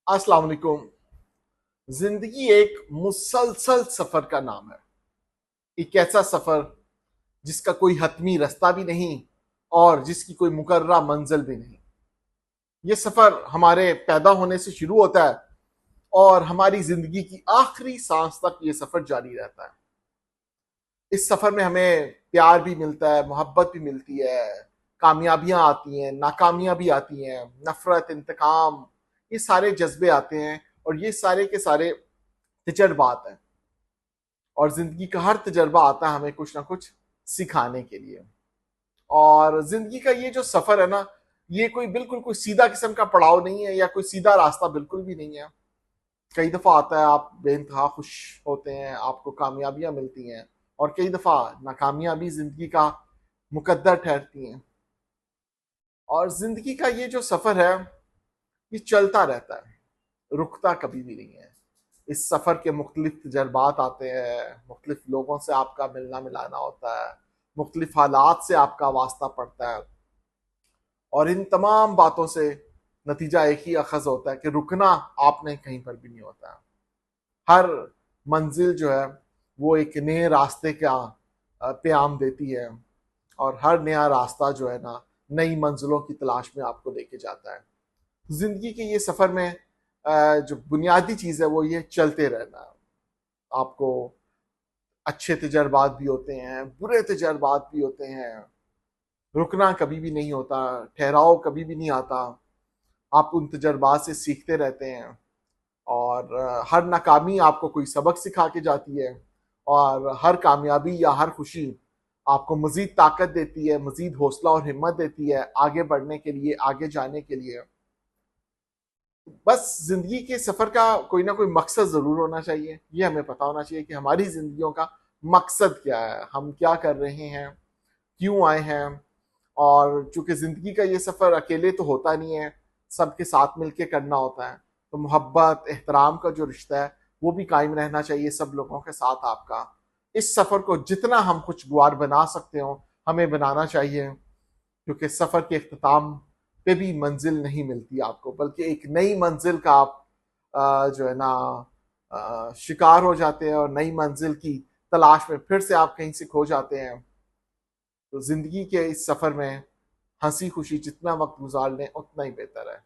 अस्सलाम वालेकुम। जिंदगी एक मुसलसल सफर का नाम है। एक ऐसा सफर जिसका कोई हतमी रास्ता भी नहीं और जिसकी कोई मुकर्रा मंजिल भी नहीं। ये सफर हमारे पैदा होने से शुरू होता है और हमारी जिंदगी की आखिरी सांस तक ये सफर जारी रहता है। इस सफर में हमें प्यार भी मिलता है, मोहब्बत भी मिलती है, कामयाबियां आती हैं, नाकामियां भी आती हैं, नफरत, इंतकाम, ये सारे जज्बे आते हैं और ये सारे के सारे तजर्बात हैं। और जिंदगी का हर तजर्बा आता है हमें कुछ ना कुछ सिखाने के लिए। और जिंदगी का ये जो सफर है ना, ये कोई बिल्कुल कोई सीधा किस्म का पड़ाव नहीं है या कोई सीधा रास्ता बिल्कुल भी नहीं है। कई दफा आता है आप बेइंतहा खुश होते हैं, आपको कामयाबियां मिलती हैं, और कई दफा नाकामयाबी जिंदगी का मुकद्दर ठहरती हैं। और जिंदगी का ये जो सफर है, ये चलता रहता है, रुकता कभी भी नहीं है। इस सफर के मुख्तलिफ तजर्बात आते हैं, मुख्तलिफ लोगों से आपका मिलना मिलाना होता है, मुख्तलिफ हालात से आपका वास्ता पड़ता है, और इन तमाम बातों से नतीजा एक ही अखज होता है कि रुकना आपने कहीं पर भी नहीं होता है। हर मंजिल जो है वो एक नए रास्ते का प्याम देती है, और हर नया रास्ता जो है ना, नई मंजिलों की तलाश में आपको लेके जाता है। जिंदगी के ये सफर में जो बुनियादी चीज है वो ये चलते रहना। आपको अच्छे तजर्बात भी होते हैं, बुरे तजर्बात भी होते हैं, रुकना कभी भी नहीं होता, ठहराव कभी भी नहीं आता। आप उन तजर्बात से सीखते रहते हैं, और हर नाकामी आपको कोई सबक सिखा के जाती है, और हर कामयाबी या हर खुशी आपको मजीद ताकत देती है, मजीद हौसला और हिम्मत देती है आगे बढ़ने के लिए, आगे जाने के लिए। बस जिंदगी के सफर का कोई ना कोई मकसद जरूर होना चाहिए। ये हमें पता होना चाहिए कि हमारी जिंदगियों का मकसद क्या है, हम क्या कर रहे हैं, क्यों आए हैं। और चूंकि जिंदगी का ये सफर अकेले तो होता नहीं है, सबके साथ मिलके करना होता है, तो मोहब्बत, एहतराम का जो रिश्ता है वो भी कायम रहना चाहिए सब लोगों के साथ आपका। इस सफर को जितना हम खुशगवार बना सकते हो, हमें बनाना चाहिए, क्योंकि सफर के अख्ताम पे भी मंजिल नहीं मिलती आपको, बल्कि एक नई मंजिल का आप जो है ना शिकार हो जाते हैं, और नई मंजिल की तलाश में फिर से आप कहीं से खो जाते हैं। तो जिंदगी के इस सफर में हंसी खुशी जितना वक्त गुजार लें उतना ही बेहतर है।